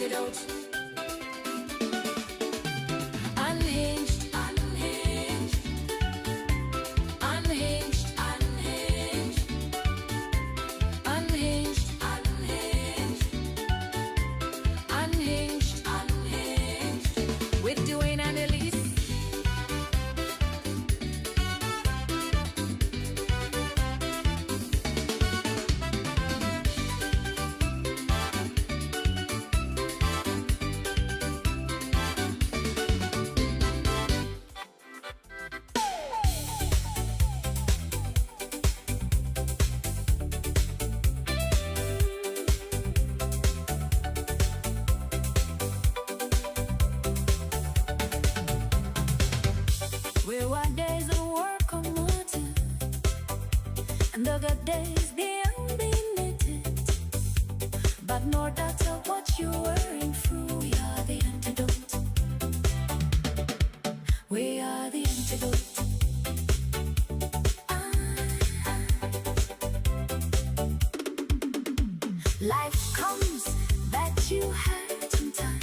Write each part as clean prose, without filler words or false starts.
antidote. Unhinged, unhinged, unhinged, unhinged, unhinged, unhinged, unhinged, unhinged. With Dwayne and Elise. Where one days of work on water, and other days the unlimited. But no matter what you're wearing through, we are the antidote. We are the antidote. Life comes that you had some time,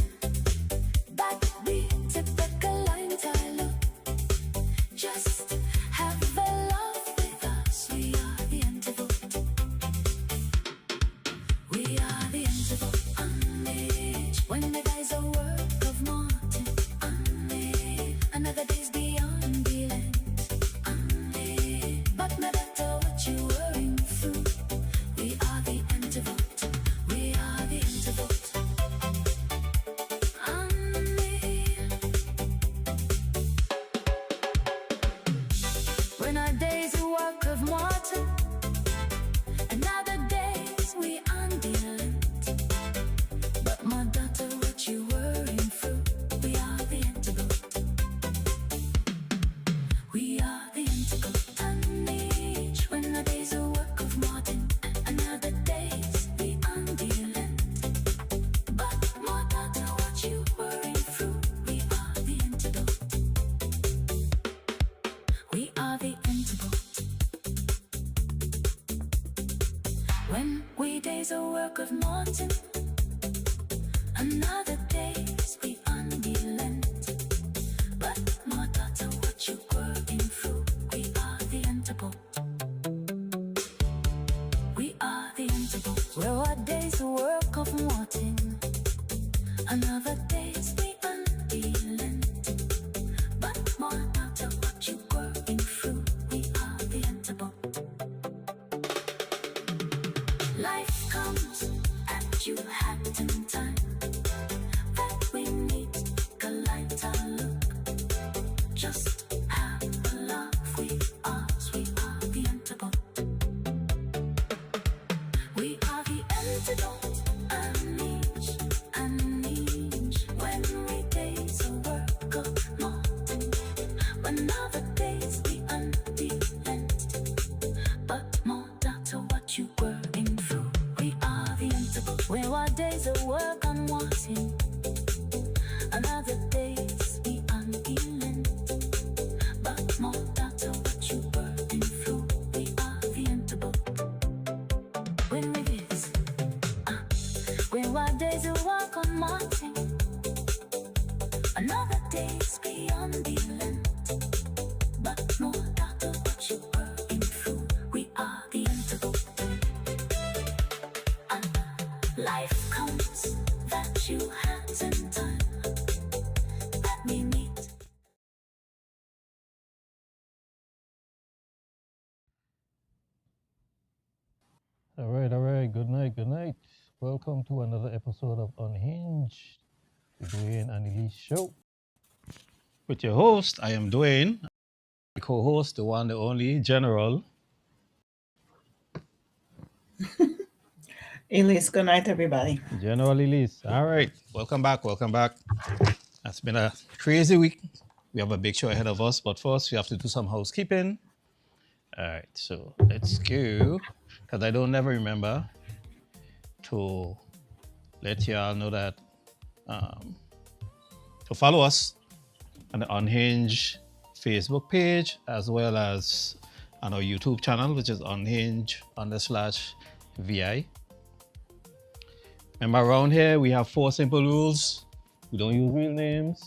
but we typical line look. Just have a love with us. We are the antidote. We are the antidote. Unleash when the days are work of Martin. Unleash another day's beyond the land. Unleash but no matter what you're wearing through, we are the antidote. We are the antidote. When our days a work of Martin, and other days we undealent. But my daughter, what you worrying through, we are the antidote. We are the antidote. Unleash when our days a work of Martin, and other days we undealent. But my daughter, what you worrying through, we are the antidote. We are the antidote. When we days a work of Martin, another days we undealent. But my daughter, what you working through, we are the antidote. We are the antidote. Where our days a work of Martin, another days we undealent. But my daughter, what you working through, we are the antidote. Life comes and you had some time, that we need a lighter look. Just have a laugh with us. We are the antidote. We are the antidote. Unleash, unleash when we days a work of Martin, when other days we undealent. But more matter what you were in through, we are the antidote. Where our days of work on Martin, another days we undealent. But more matter what you were in through, we are the antidote. When we this, where our days of work on Martin, another days we undealent. But more matter what you were in through, we are the antidote. Life comes that you had some time, that we meet. All right. Good night. Welcome to another episode of Unhinged, the Dwayne and Elise show. With your host, I am Dwayne. My co-host, the one, the only, General. Elise, good night, everybody. General Elise. All right. Welcome back. It's been a crazy week. We have a big show ahead of us, but first we have to do some housekeeping. All right, so let's go, because I don't never remember to let y'all know that to follow us on the Unhinged Facebook page, as well as on our YouTube channel, which is Unhinged _VI. Remember, around here, we have 4 simple rules. We don't use real names.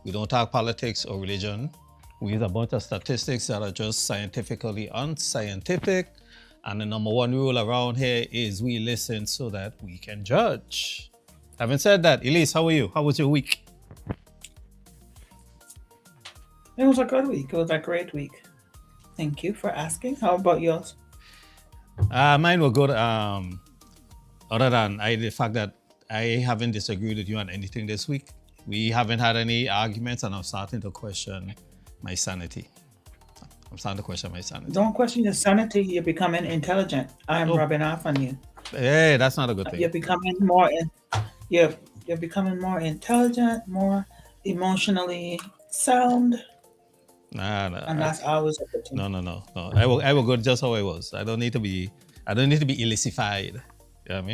We don't talk politics or religion. We use a bunch of statistics that are just scientifically unscientific. And the number 1 rule around here is we listen so that we can judge. Having said that, Elise, how are you? How was your week? It was a good week. It was a great week. Thank you for asking. How about yours? Mine were good. Other than the fact that I haven't disagreed with you on anything this week. We haven't had any arguments, and I'm starting to question my sanity. Don't question your sanity. You're becoming intelligent. I'm rubbing off on you. Hey, that's not a good thing. You're becoming more. You're becoming more intelligent, more emotionally sound. Nah. And that's always a good thing. No. I will go just how I was. I don't need to be illicitified. You know what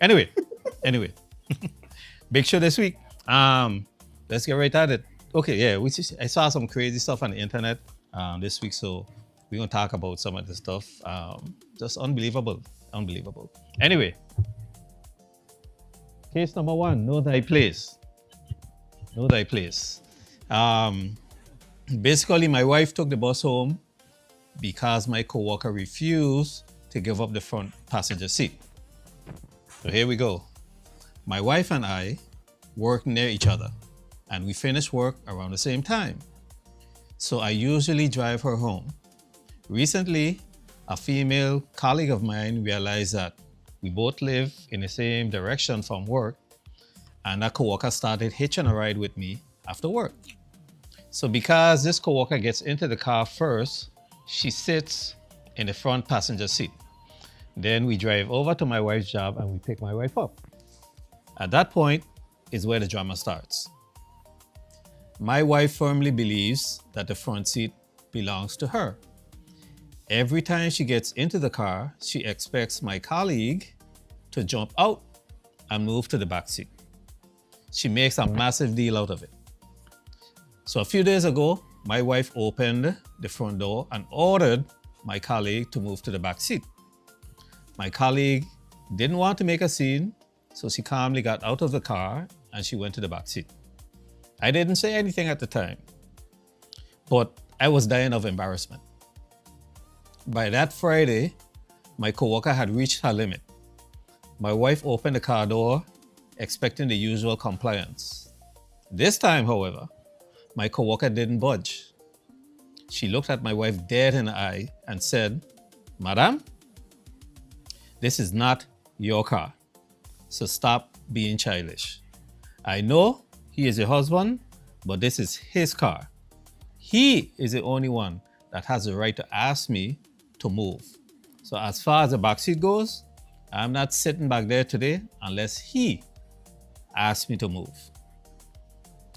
I mean? Anyway. Big show this week. Let's get right at it. Okay, yeah, I saw some crazy stuff on the internet this week, so we're gonna talk about some of the stuff. Just unbelievable. Anyway, case number 1, know thy place. Basically, my wife took the bus home because my coworker refused to give up the front passenger seat. So here we go. My wife and I work near each other, and we finish work around the same time. So I usually drive her home. Recently, a female colleague of mine realized that we both live in the same direction from work, and that coworker started hitching a ride with me after work. So because this coworker gets into the car first, she sits in the front passenger seat. Then we drive over to my wife's job and we pick my wife up. At that point is where the drama starts. My wife firmly believes that the front seat belongs to her. Every time she gets into the car, she expects my colleague to jump out and move to the back seat. She makes a massive deal out of it. So a few days ago, my wife opened the front door and ordered my colleague to move to the back seat. My colleague didn't want to make a scene, so she calmly got out of the car and she went to the back seat. I didn't say anything at the time, but I was dying of embarrassment. By that Friday, my coworker had reached her limit. My wife opened the car door, expecting the usual compliance. This time, however, my coworker didn't budge. She looked at my wife dead in the eye and said, "Madam, this is not your car, so stop being childish. I know he is your husband, but this is his car. He is the only one that has the right to ask me to move. So as far as the backseat goes, I'm not sitting back there today unless he asks me to move."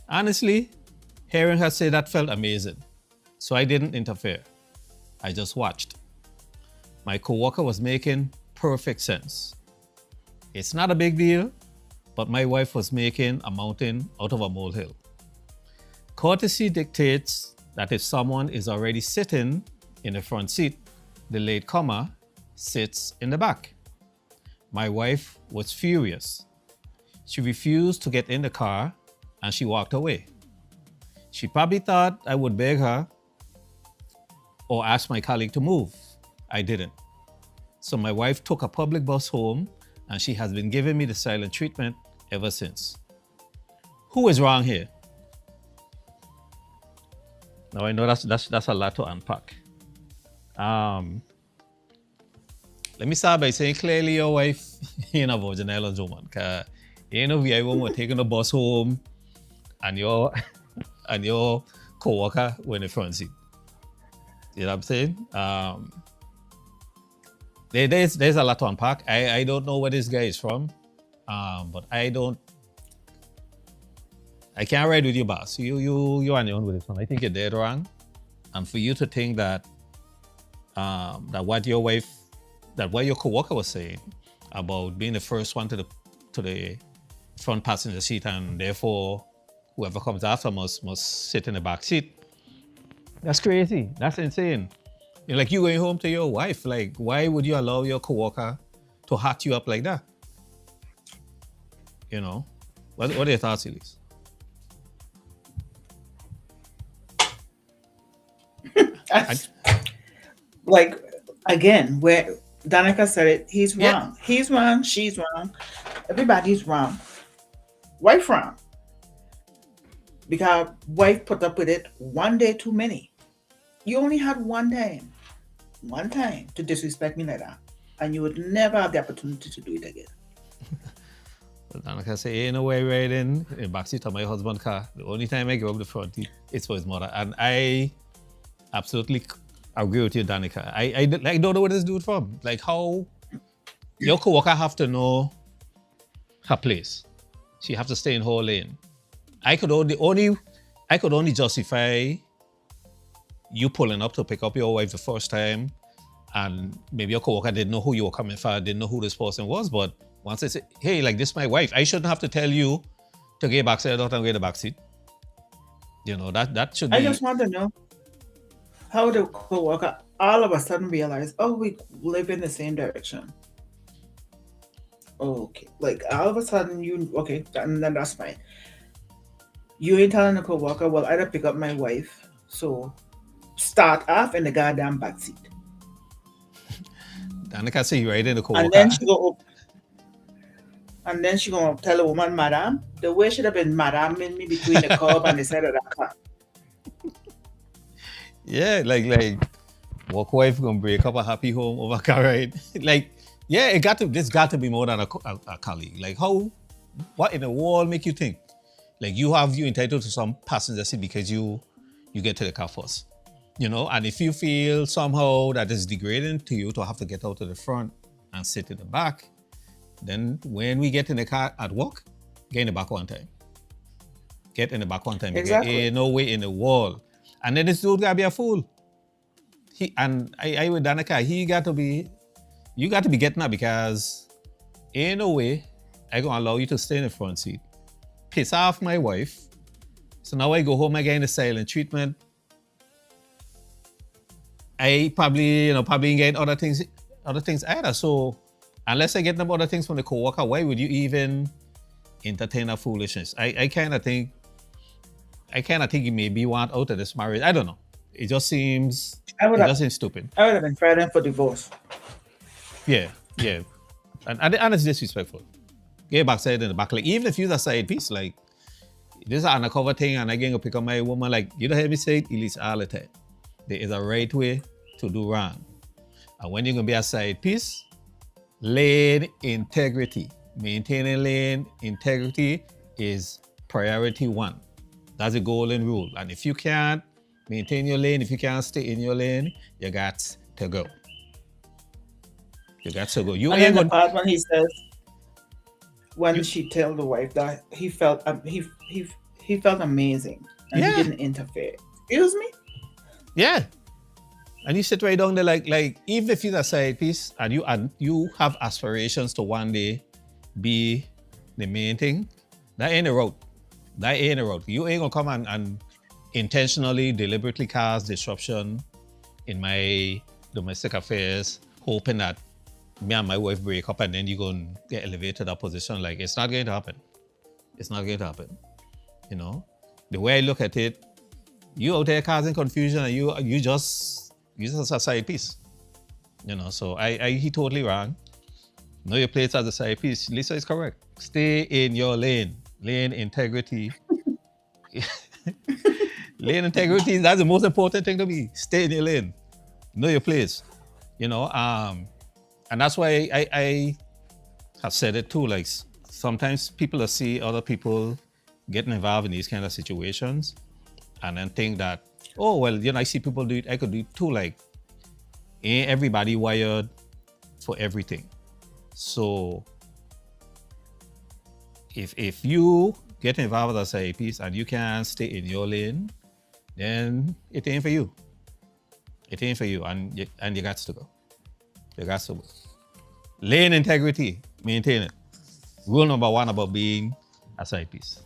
Honestly, hearing her say that felt amazing, so I didn't interfere. I just watched. My coworker was making perfect sense. It's not a big deal, but my wife was making a mountain out of a molehill. Courtesy dictates that if someone is already sitting in the front seat, the latecomer sits in the back. My wife was furious. She refused to get in the car and she walked away. She probably thought I would beg her or ask my colleague to move. I didn't. So my wife took a public bus home and she has been giving me the silent treatment ever since. Who is wrong here? Now I know that's a lot to unpack. Let me start by saying clearly your wife ain't a Virgin Islands woman. Cause you know VI woman taking the bus home and your co-worker were in the front seat. You know what I'm saying? There's a lot to unpack. I don't know where this guy is from, but I can't ride with you, boss. You on your own with this one. I think you're dead wrong. And for you to think that what your co-worker was saying about being the first one to the front passenger seat and therefore whoever comes after must sit in the back seat. That's crazy. That's insane. Like you going home to your wife. Like, why would you allow your coworker to hot you up like that? You know, what are your thoughts, Elise? Like, again, where Danica said it, he's Yeah, wrong. He's wrong. She's wrong. Everybody's wrong. Wife wrong. Because wife put up with it one day too many. You only had one time to disrespect me like that. And you would never have the opportunity to do it again. like I say, ain't no way riding in the backseat of my husband's car. The only time I go up the front, it's for his mother. And I absolutely agree with you, Danica. I don't know where this dude from. Like, how your co-worker have to know her place. She have to stay in her lane. I could only justify you pulling up to pick up your wife the first time, and maybe your co-worker didn't know who you were coming for, didn't know who this person was, but once they say, hey, like, this is my wife, I shouldn't have to tell you to get backside out and get the back seat. You know, that should be... I just want to know how the co-worker all of a sudden realized, oh, we live in the same direction. Okay. Like, all of a sudden, okay, then that's fine. You ain't telling the co-worker, well, I gotta pick up my wife, so start off in the goddamn backseat. Danica say you right in the co-worker. And then she gonna tell a woman, madam, the way should have been madam in me between the curb and the side of the car. Yeah, like work wife gonna break up a happy home over car ride. Like, yeah, this got to be more than a colleague. Like, what in the world make you think? Like, you entitled to some passenger seat because you get to the car first. You know, and if you feel somehow that is degrading to you to have to get out to the front and sit in the back, then when we get in the car at work, get in the back one time. Get in the back one time. Exactly. Ain't no way in the world. And then this dude gotta be a fool. I with Danica, you got to be getting up, because ain't no way I gonna allow you to stay in the front seat, piss off my wife. So now I go home again, the silent treatment. I probably ain't getting other things either. So unless I get them other things from the co-worker, why would you even entertain that foolishness? I kind of think he maybe want out of this marriage. I don't know. It just seems stupid. I would have been fighting for divorce. Yeah. And it's disrespectful. Get backside in the back. Like, even if you're a side piece, like, this is an undercover thing and I going to pick up my woman, like, you don't hear me say it, Elise, all the time. There is a right way to do wrong. And when you're going to be a side piece, lane integrity. Maintaining lane integrity is priority one. That's a golden rule. And if you can't maintain your lane, if you can't stay in your lane, you got to go. You got to go. You and ain't then the going. part when he says, when she told the wife that he felt he felt amazing and he didn't interfere. Excuse me? Yeah. And you sit right down there like even if you're a side piece and you have aspirations to one day be the main thing, that ain't a route. That ain't a route. You ain't gonna come and intentionally, deliberately cause disruption in my domestic affairs, hoping that me and my wife break up and then you're gonna get elevated to that position. Like, it's not going to happen. It's not going to happen. You know? The way I look at it, you out there causing confusion and you just a side piece. You know, so he totally wrong. Know your place as a side piece. Lisa is correct. Stay in your lane. Lane integrity. Lane integrity, that's the most important thing to me. Stay in your lane. Know your place. You know, and that's why I have said it too. Like, sometimes people see other people getting involved in these kind of situations and then think that, oh, well, you know, I see people do it, I could do it too. Like, ain't everybody wired for everything. So if you get involved as a side piece and you can't stay in your lane, then it ain't for you. It ain't for you, and you got to go. You got to go. Lane integrity, maintain it. Rule number one about being a side piece.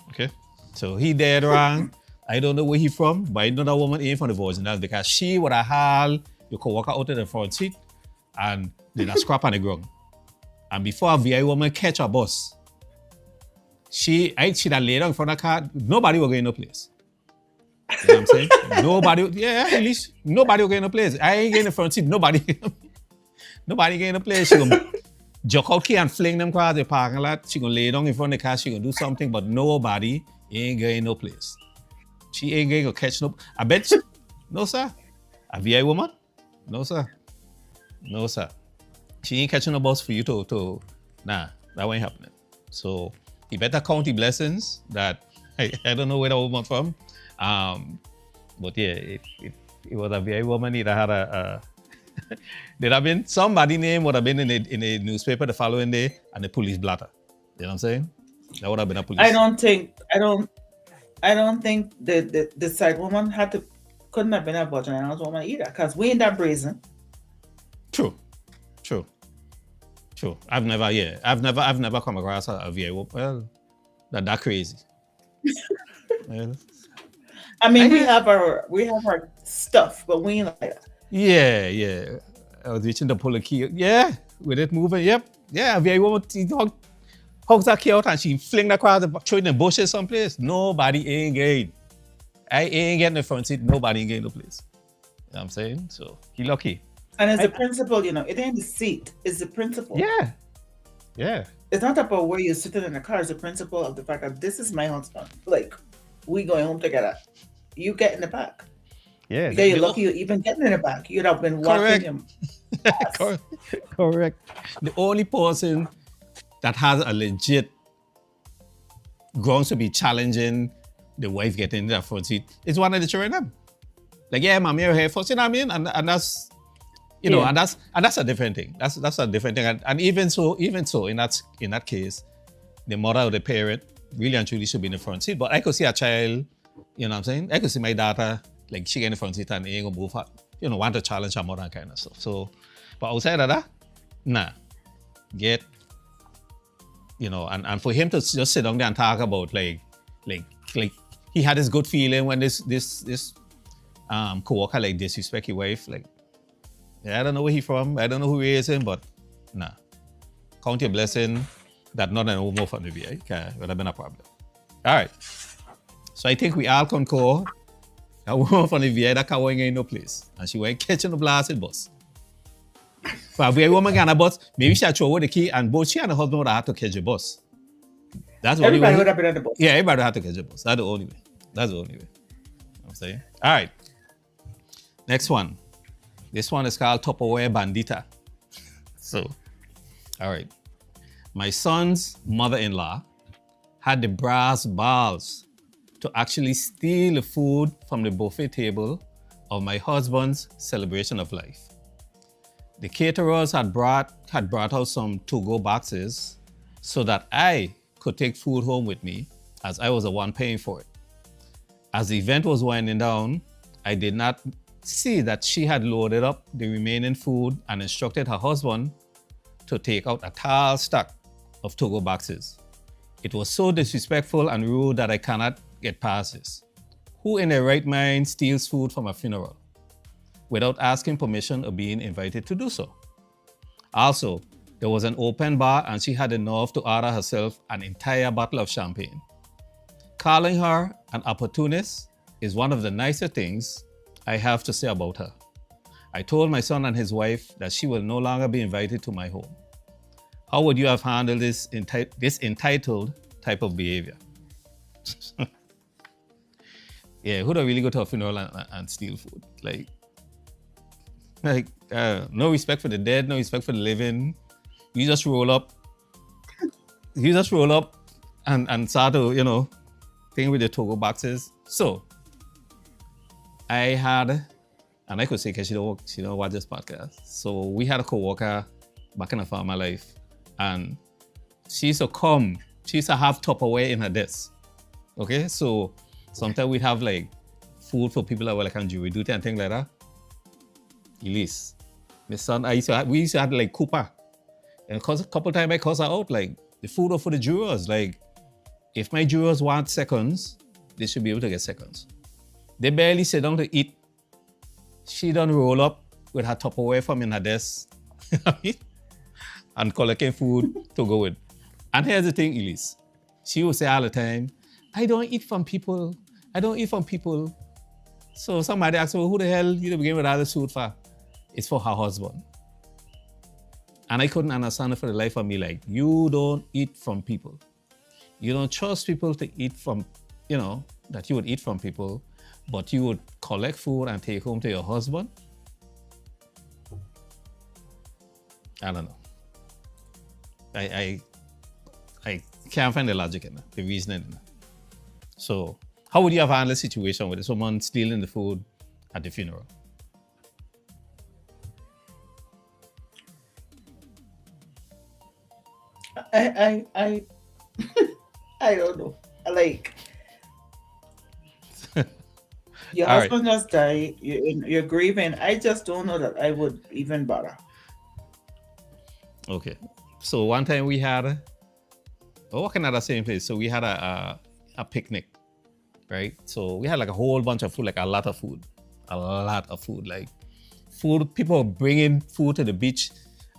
Okay? So he dead wrong. I don't know where he from, but I know that woman ain't from the Virgin Islands because she would have hauled your co-worker out in the front seat and did a scrap on the ground. And before a VI woman catch a bus, She'd have laid down in front of the car. Nobody will go in no place. You know what I'm saying? At least nobody will go in no place. I ain't getting in the front seat. Nobody get in the place. She gonna jock out here and fling them cars in the parking lot. She gonna lay down in front of the car. She gonna do something, but nobody ain't going no place. She ain't going to catch no. I bet. No, sir. A VI woman? No, sir. No, sir. She ain't catching no bus for you to. Nah, that ain't happening. So you better count the blessings that I don't know where that woman from. But yeah, if it was a VI woman, it had a there'd have been somebody name would have been in a newspaper the following day and the police blatter. You know what I'm saying? That would have been a police. I don't think the side woman couldn't have been a Virgin Islands woman either, because we ain't that brazen. True. I've never come across a VA woman. Well, that crazy. Well, I mean, we have our stuff, but we ain't like that. Yeah. I was reaching to pull a key. Yeah, with it moving. Yep. Yeah, a VA woman hugs that key out and she fling that car, throw it in the bushes someplace. Nobody ain't getting. I ain't getting the front seat. Nobody ain't getting the place. You know what I'm saying? So he lucky. And it's the principle, it ain't the seat. It's the principle. Yeah. It's not about where you're sitting in the car. It's the principle of the fact that this is my husband. Like, we going home together. You get in the back. Yeah. Because you're lucky you're even getting in the back. You'd have been walking him. Correct. The only person that has a legit grounds to be challenging the wife getting in that front seat is one of the children. Like, yeah, mommy, you're here first, you know what I mean? And that's, and that's a different thing. That's a different thing. And even so, in that case, the mother or the parent really and truly should be in the front seat. But I could see a child, you know what I'm saying? I could see my daughter, like, she get in the front seat and ain't gonna move her, want to challenge her mother and kind of stuff. So, but outside of that, nah. And for him to just sit down there and talk about like he had this good feeling when this co-worker like disrespect your wife. Like, yeah, I don't know where he from. I don't know who he is him, but nah. Count your blessing that not an homo from the VA. Okay, would have been a problem. All right. So I think we all concur that woman from the VA that car ain't no place. And she went catching the blasted bus. For a VA woman got a bus, maybe she had throw away the key and both she and the husband would have had to catch the bus. That's the only way. Everybody would have been on the bus. Yeah, everybody would have to catch the bus. That's the only way. You know what I'm saying? All right. Next one. This one is called Tupperware Bandita. So, all right. My son's mother-in-law had the brass balls to actually steal the food from the buffet table of my husband's celebration of life. The caterers had brought out some to-go boxes so that I could take food home with me, as I was the one paying for it. As the event was winding down, I did not see that she had loaded up the remaining food and instructed her husband to take out a tall stack of to-go boxes. It was so disrespectful and rude that I cannot get past this. Who in their right mind steals food from a funeral without asking permission or being invited to do so? Also, there was an open bar and she had enough to order herself an entire bottle of champagne. Calling her an opportunist is one of the nicer things I have to say about her. I told my son and his wife that she will no longer be invited to my home. How would you have handled this entitled type of behavior? Yeah, who don't really go to a funeral and steal food? No respect for the dead, no respect for the living. You just roll up and start to, thing with the to-go boxes. So I had, and I could say because she don't watch this podcast. So we had a co-worker back in her former life, and she used to have Tupperware in her desk. Okay, so sometimes we'd have like food for people that were like on jury duty and things like that. Elise, my son, we used to have like Cooper. And a couple times I cuss her out, like, the food are for the jurors. Like, if my jurors want seconds, they should be able to get seconds. They barely sit down to eat. She done roll up with her Tupperware from in her desk and collecting food to go with. And here's the thing, Elise. She would say all the time, I don't eat from people. I don't eat from people. So somebody asked her, who the hell you begin with all this food for? It's for her husband. And I couldn't understand it for the life of me. Like, you don't eat from people. You don't trust people to eat from, that you would eat from people, but you would collect food and take home to your husband. I don't know. I can't find the logic in that, the reasoning in that. So how would you have handled a situation with someone stealing the food at the funeral? I I don't know. Like, your All right. husband just died. You're grieving. I just don't know that I would even bother. Okay. So one time we had, working at the same place. So we had a picnic, right? So we had like a whole bunch of food, like a lot of food. Like food, people were bringing food to the beach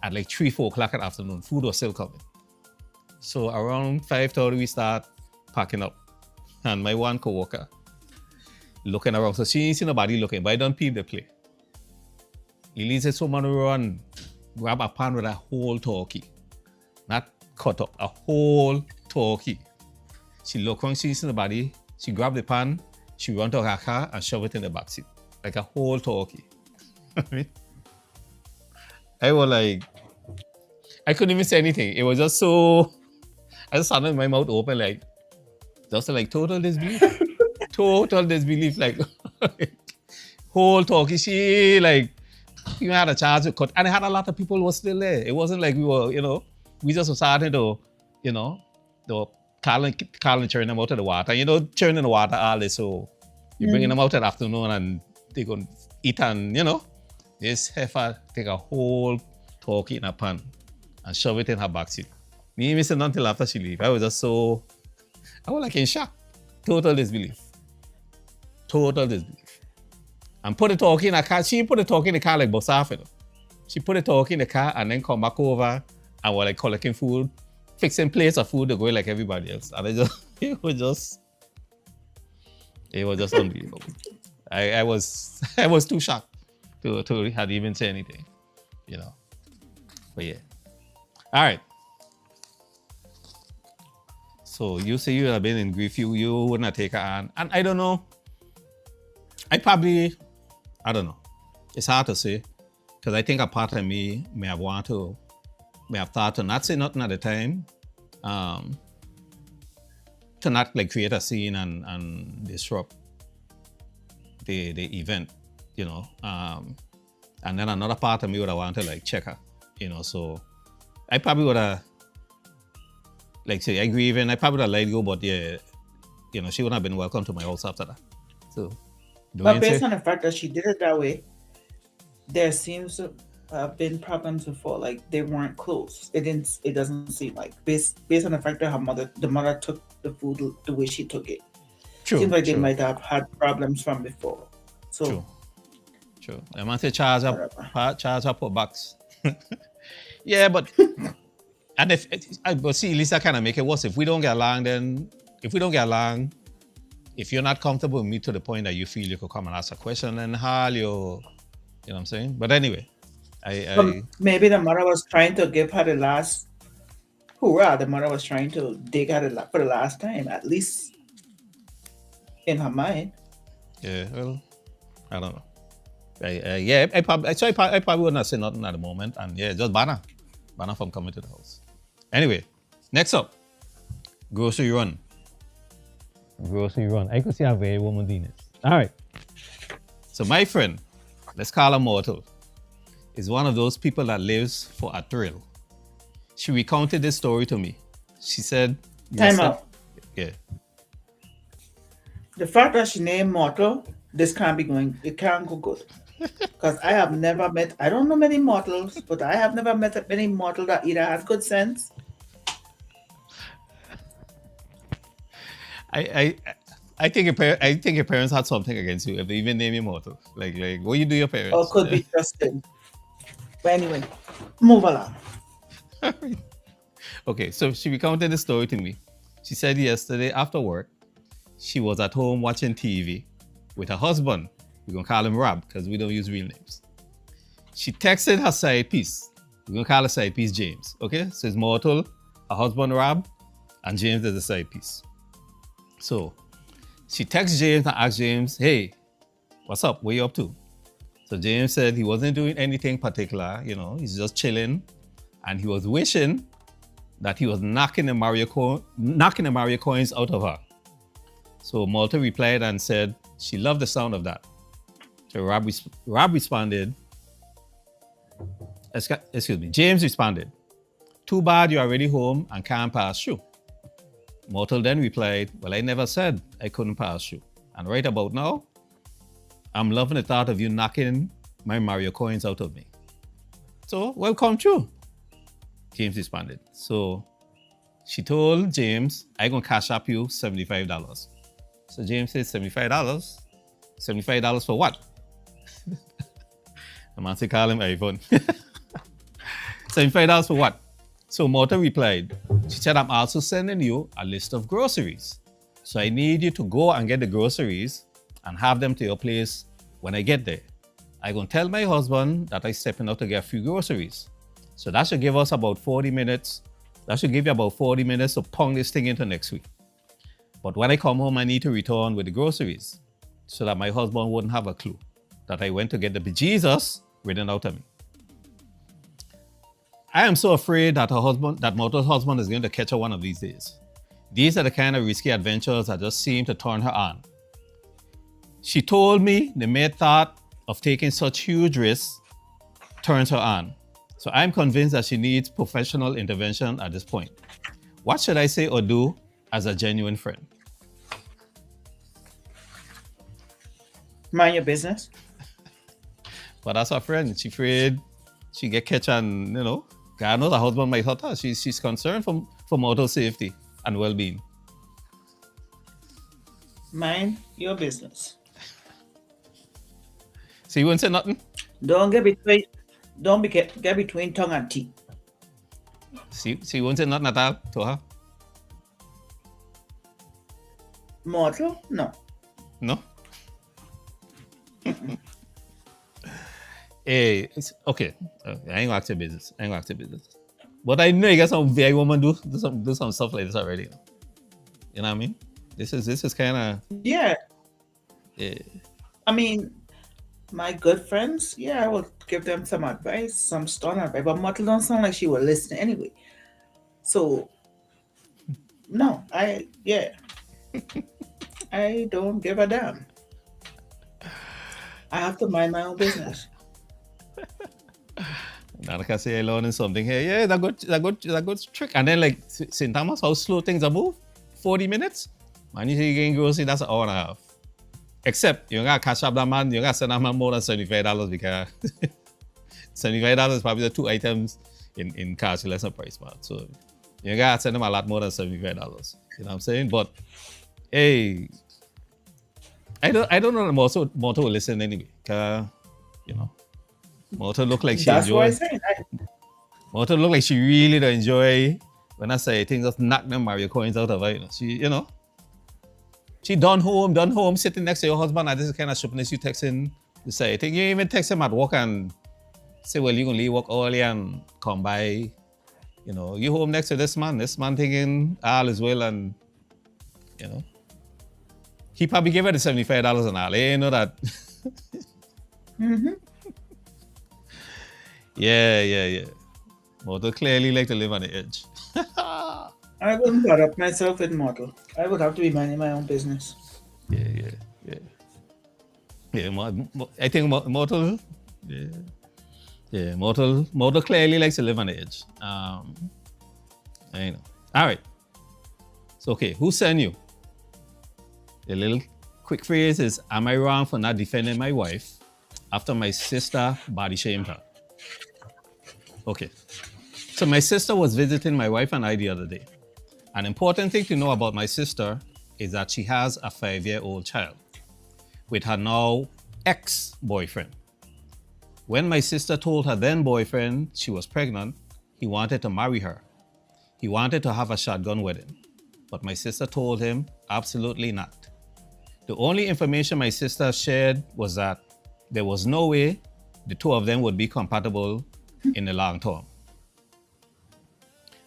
at like 3, 4 o'clock in the afternoon. Food was still coming. So around 5:30 we start packing up. And my one coworker looking around. So she ain't see nobody looking, but I don't peep the play. He leads someone run, grab a pan with a whole turkey. Not cut up, a whole turkey. She look around, she see nobody. She grab the pan, she run to her car and shove it in the backseat. Like a whole turkey. I was like, I couldn't even say anything. It was just so, I just had my mouth open, like, just like total disbelief. Total disbelief, like, whole turkey. She, like, even had a chance to cut. And I had a lot of people who were still there. It wasn't like we were, we just were starting to, the calling churning them out of the water. Churning the water all this, so you're bringing them out in the afternoon and they're going to eat and, this heifer take a whole turkey in a pan and shove it in her backseat. Me missing until after she leave. I was like in shock. Total disbelief. And put the turkey in a car. She put the turkey in the car like bus off. She put the turkey in the car and then come back over and were like collecting food, fixing plates of food to go like everybody else. And it was just unbelievable. I was too shocked to had even say anything, But yeah. All right. So you say you have been in grief, you wouldn't have taken an. And I don't know. I don't know. It's hard to say. Because I think a part of me may have thought to not say nothing at the time. To not like create a scene and disrupt the event, And then another part of me would have wanted to like check her, So I probably would have, like say, I grieving, I probably would have let go, but yeah, she wouldn't have been welcome to my house after that. So, But based on the fact that she did it that way, there seems to have been problems before. Like, they weren't close. It doesn't seem like based on the fact that the mother took the food the way she took it. True. Seems like they might have had problems from before. So True. I want to charge up for bucks. Yeah, but but see, Lisa kind of make it worse. If we don't get along, if you're not comfortable with me to the point that you feel you could come and ask a question, then hell, you know what I'm saying? But anyway, maybe the mother was trying to give her the last hoorah. The mother was trying to dig her for the last time, at least in her mind. Yeah, well, I don't know. I probably wouldn't have said nothing at the moment, and yeah, just banner from coming to the house. Anyway, next up, grocery run. I could see how very woman doing it. All right. So my friend, let's call her Mortal, is one of those people that lives for a thrill. She recounted this story to me. She said, Time out. Yeah. The fact that she named Mortal, this can't be going, it can't go good. Because I have never met, I don't know many mortals, but I have never met many mortal that either has good sense. I think your parents had something against you if they even name you Mortal. Like what you do your parents? Or could be Justin. But anyway, move along. Okay, so she recounted the story to me. She said yesterday after work, she was at home watching TV with her husband. We're going to call him Rob because we don't use real names. She texted her side piece. We're going to call her side piece James. Okay? So it's Mortal, her husband Rob, and James is the side piece. So she texts James and asks James, hey, what's up? What you up to? So James said he wasn't doing anything particular, he's just chilling. And he was wishing that he was knocking the Mario coins out of her. So Malta replied and said she loved the sound of that. So Rob responded, excuse me, James responded, too bad you're already home and can't pass through. Mortal then replied, well, I never said I couldn't pass through. And right about now, I'm loving the thought of you knocking my Mario coins out of me. So, welcome true. James responded. So, she told James, I'm going to cash up you $75. So, James said, $75? $75 for what? I'm going to call him iPhone. $75 for what? So Morta replied, she said, I'm also sending you a list of groceries. So I need you to go and get the groceries and have them to your place when I get there. I'm going to tell my husband that I'm stepping out to get a few groceries. So that should give us about 40 minutes. That should give you about 40 minutes to pong this thing into next week. But when I come home, I need to return with the groceries so that my husband wouldn't have a clue that I went to get the bejesus written out of me. I am so afraid that Mortal's husband is going to catch her one of these days. These are the kind of risky adventures that just seem to turn her on. She told me the mere thought of taking such huge risks turns her on. So I'm convinced that she needs professional intervention at this point. What should I say or do as a genuine friend? Mind your business. But that's her friend. She's afraid she get catch and, God knows her husband might hurt her. She's concerned for Mortal's safety and well-being. Mind your business. So you won't say nothing? Don't get between tongue and teeth. So you won't say nothing at all to her? Mortal? No. No? Hey, it's okay. I ain't gonna ask your business. But I know you got some very woman do some stuff like this already. You know what I mean? This is kind of Yeah. yeah. I mean, my good friends, yeah, I would give them some advice, some stern advice. But Mortal don't sound like she would listen anyway. So, no, I don't give a damn. I have to mind my own business. Now, like I say, I learning something here. Yeah, that good trick. And then like St. Thomas, how slow things are move? 40 minutes? Man, you say you're getting grocery, that's an hour and a half. Except you gotta catch up that man, you gotta send that man more than $75 because $75 is probably the two items in cash lesser price, man. So you gotta send them a lot more than $75. You know what I'm saying? But hey, I don't know the Mortal will listen anyway. Mortal look like she That's enjoy. what I said. Mortal look like she really don't enjoy when I say things just knock them Mario coins out of her. She done home, sitting next to your husband, and this is kind of stupidness you texting to say. I think you even text him at work and say, well, you're going to leave work early and come by. You home next to this man thinking all is well and, he probably gave her the $75 and all. You know that. Mm-hmm. Yeah. Mortal clearly like to live on the edge. I wouldn't put up myself with Mortal. I would have to be minding my own business. Yeah. I think Mortal, Mortal clearly likes to live on the edge. I know. All right. So, okay, who sent you? The little quick phrase is, am I wrong for not defending my wife after my sister body shamed her? Okay. So my sister was visiting my wife and I the other day. An important thing to know about my sister is that she has a 5-year-old child with her now ex-boyfriend. When my sister told her then boyfriend she was pregnant, he wanted to marry her. He wanted to have a shotgun wedding. but my sister told him absolutely not. The only information my sister shared was that there was no way the two of them would be compatible in the long term.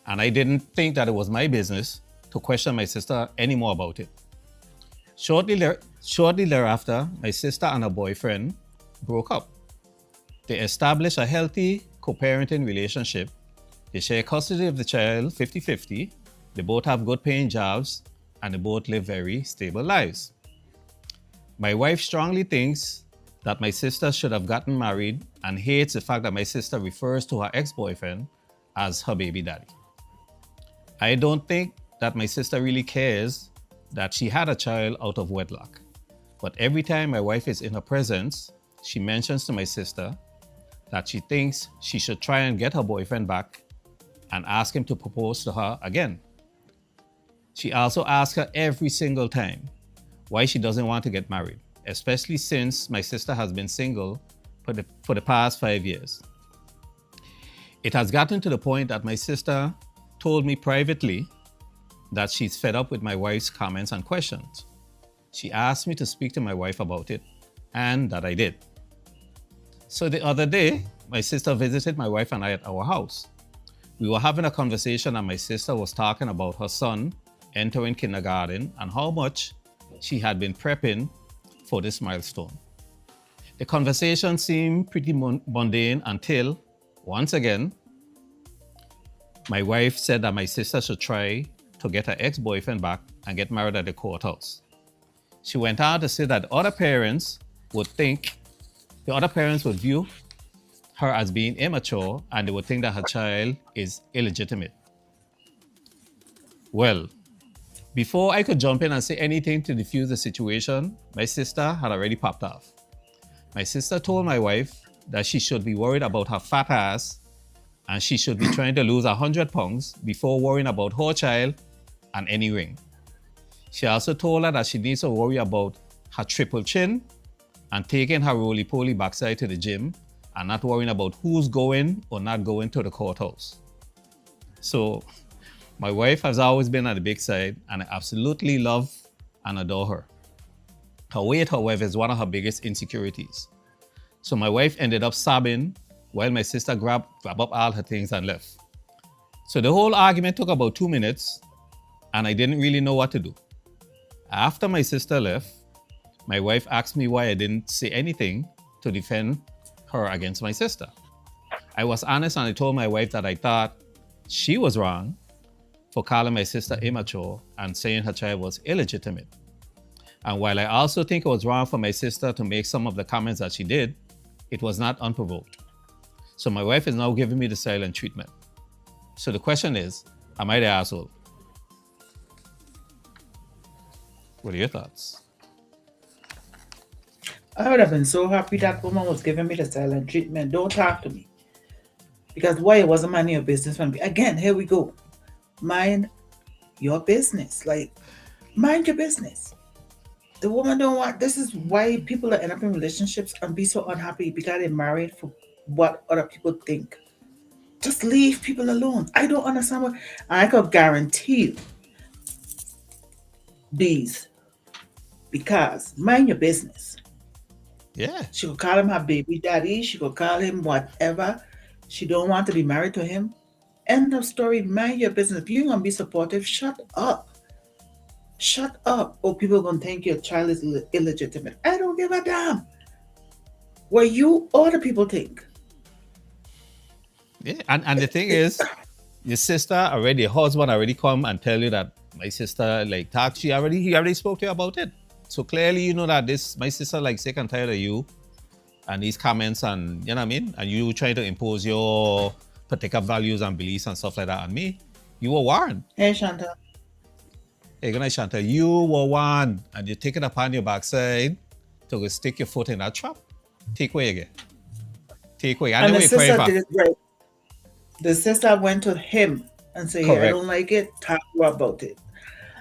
And I didn't think that it was my business to question my sister anymore about it. Shortly thereafter, my sister and her boyfriend broke up. They established a healthy co-parenting relationship. They share custody of the child 50-50. They both have good paying jobs and they both live very stable lives. My wife strongly thinks that my sister should have gotten married and hates the fact that my sister refers to her ex-boyfriend as her baby daddy. I don't think that my sister really cares that she had a child out of wedlock. But every time my wife is in her presence, she mentions to my sister that she thinks she should try and get her boyfriend back and ask him to propose to her again. She also asks her every single time why she doesn't want to get married, especially since my sister has been single for the past 5 years. It has gotten to the point that my sister told me privately that she's fed up with my wife's comments and questions. She asked me to speak to my wife about it, and that I did. So the other day, my sister visited my wife and I at our house. We were having a conversation and my sister was talking about her son entering kindergarten and how much she had been prepping for this milestone. The conversation seemed pretty mundane until, once again, my wife said that my sister should try to get her ex-boyfriend back and get married at the courthouse. She went on to say that the other parents would view her as being immature and they would think that her child is illegitimate. Well, before I could jump in and say anything to defuse the situation, my sister had already popped off. My sister told my wife that she should be worried about her fat ass and she should be trying to lose 100 pounds before worrying about her child and any ring. She also told her that she needs to worry about her triple chin and taking her roly-poly backside to the gym and not worrying about who's going or not going to the courthouse. So my wife has always been on the big side and I absolutely love and adore her. Her weight, however, is one of her biggest insecurities. So my wife ended up sobbing while my sister grabbed up all her things and left. So the whole argument took about 2 minutes and I didn't really know what to do. After my sister left, my wife asked me why I didn't say anything to defend her against my sister. I was honest and I told my wife that I thought she was wrong for calling my sister immature and saying her child was illegitimate. And while I also think it was wrong for my sister to make some of the comments that she did, it was not unprovoked. So my wife is now giving me the silent treatment. So the question is, am I the asshole? What are your thoughts? I would have been so happy that woman was giving me the silent treatment. Don't talk to me. Because why it wasn't minding your business when again, here we go. Mind your business. Like, mind your business. The woman don't want, this is why people that end up in relationships and be so unhappy because they're married for what other people think. Just leave people alone. I don't understand what, I could guarantee you these. Because mind your business. Yeah. She could call him her baby daddy. She could call him whatever. She don't want to be married to him. End of story. Mind your business. If you're going to be supportive, shut up. Shut up. Or people are going to think your child is illegitimate. I don't give a damn. What you other people think. Yeah. And the thing is, your sister already, your husband already come and tell you that my sister like talked. He already spoke to you about it. So clearly you know that my sister like sick and tired of you and these comments and you know what I mean? And you trying to impose your particular values and beliefs and stuff like that on me. You were warned. Hey, Chantal. Hey, good night, Chantal. You were warned and you take it upon your backside to go stick your foot in that trap. Take away again. Take away. And the sister did it right. The sister went to him and said, hey, I don't like it. Talk to her about it.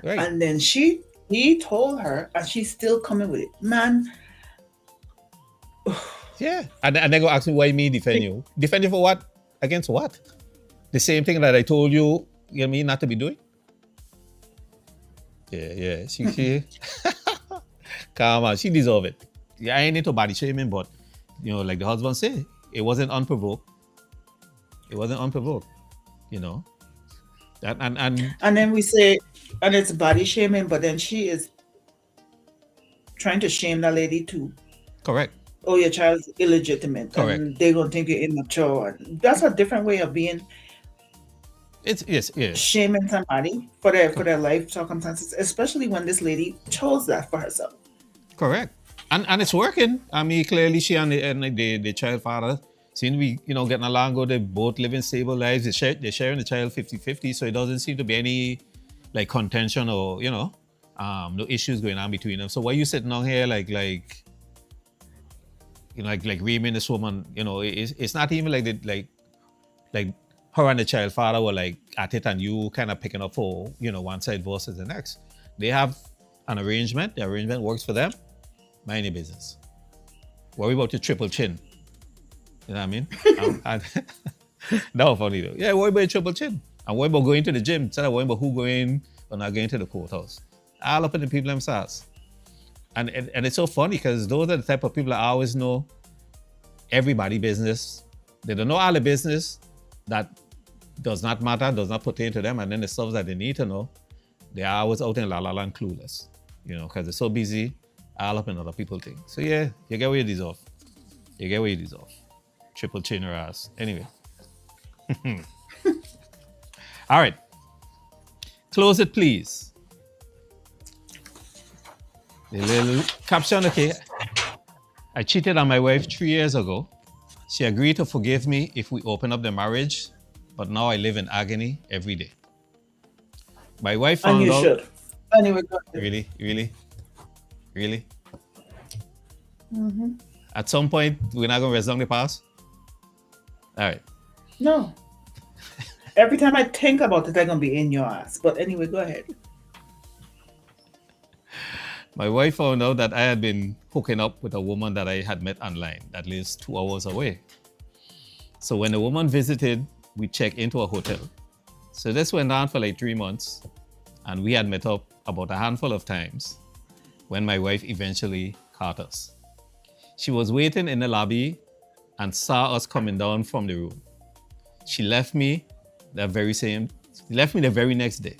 Right. And then he told her, and she's still coming with it. Man. Yeah. And they go ask me why me defend you. Defend you for what? Against what? The same thing that I told you, you know what I mean, not to be doing? Yeah. She come on, she deserve it. Yeah, I ain't into body shaming, but like the husband say, it wasn't unprovoked. It wasn't unprovoked, and And then we say, and it's body shaming, but then she is trying to shame that lady too. correct. Oh, your child's illegitimate, Correct. and they're gonna think you're immature. And that's a different way of being It's yes. shaming somebody for their life circumstances, especially when this lady chose that for herself. Correct. And it's working. I mean, clearly she and the child father seem to be, getting along good. They're both living stable lives. They're sharing the child 50-50, so it doesn't seem to be any like contention or, no issues going on between them. So why you sitting on here like reaming this woman, it's not even like her and the child father were like at it and you kind of picking up for, one side versus the next. They have an arrangement. The arrangement works for them. Mind your business. Worry about your triple chin. You know what I mean? That was funny though. Yeah, worry about your triple chin. And worry about going to the gym instead of worrying about who going or not going to the courthouse. All up in the people themselves. And it's so funny because those are the type of people that always know everybody business. They don't know all the business that does not matter, does not pertain to them, and then the stuff that they need to know, they are always out in la la land clueless, because they're so busy, all up in other people's things. So yeah, you get what you deserve. Triple chin your ass. Anyway. All right. Close it, please. The little caption, okay. I cheated on my wife 3 years ago. She agreed to forgive me if we open up the marriage, but now I live in agony every day. My wife found out. And you should. Anyway, go ahead. Really? Mm-hmm. At some point, we're not going to resume the past? All right. No. Every time I think about it, I'm going to be in your ass. But anyway, go ahead. My wife found out that I had been hooking up with a woman that I had met online that lives 2 hours away. So when the woman visited, we checked into a hotel. So this went on for like 3 months, and we had met up about a handful of times when my wife eventually caught us. She was waiting in the lobby and saw us coming down from the room. She left me the very next day.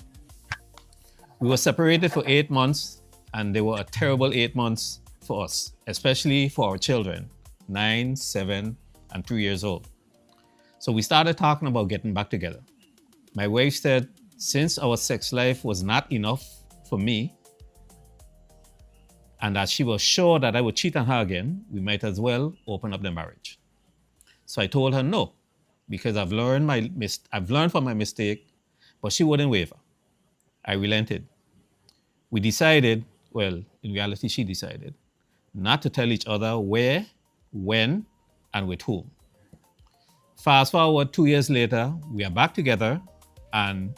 We were separated for 8 months, and they were a terrible 8 months for us, especially for our children, 9, 7, and 3 years old. So we started talking about getting back together. My wife said, since our sex life was not enough for me, and that she was sure that I would cheat on her again, we might as well open up the marriage. So I told her no, because I've learned from my mistake, but she wouldn't waver. I relented. We decided, well, in reality, she decided, not to tell each other where, when, and with whom. Fast forward 2 years later, we are back together and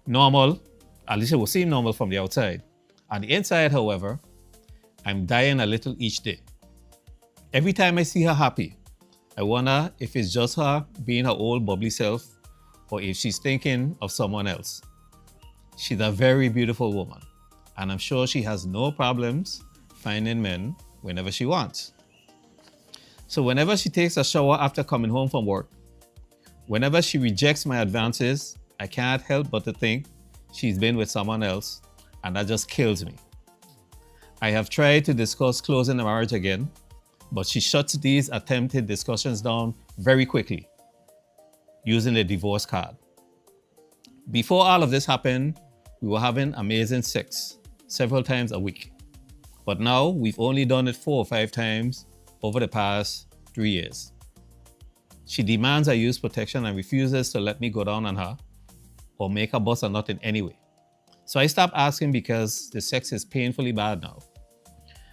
normal, at least it will seem normal from the outside. On the inside, however, I'm dying a little each day. Every time I see her happy, I wonder if it's just her being her old bubbly self or if she's thinking of someone else. She's a very beautiful woman, and I'm sure she has no problems finding men whenever she wants. So whenever she takes a shower after coming home from work, whenever she rejects my advances, I can't help but to think she's been with someone else, and that just kills me. I have tried to discuss closing the marriage again, but she shuts these attempted discussions down very quickly, using the divorce card. Before all of this happened, we were having amazing sex several times a week. But now we've only done it 4 or 5 times over the past 3 years. She demands I use protection and refuses to let me go down on her or make her bust a nut in any way. So I stopped asking because the sex is painfully bad now.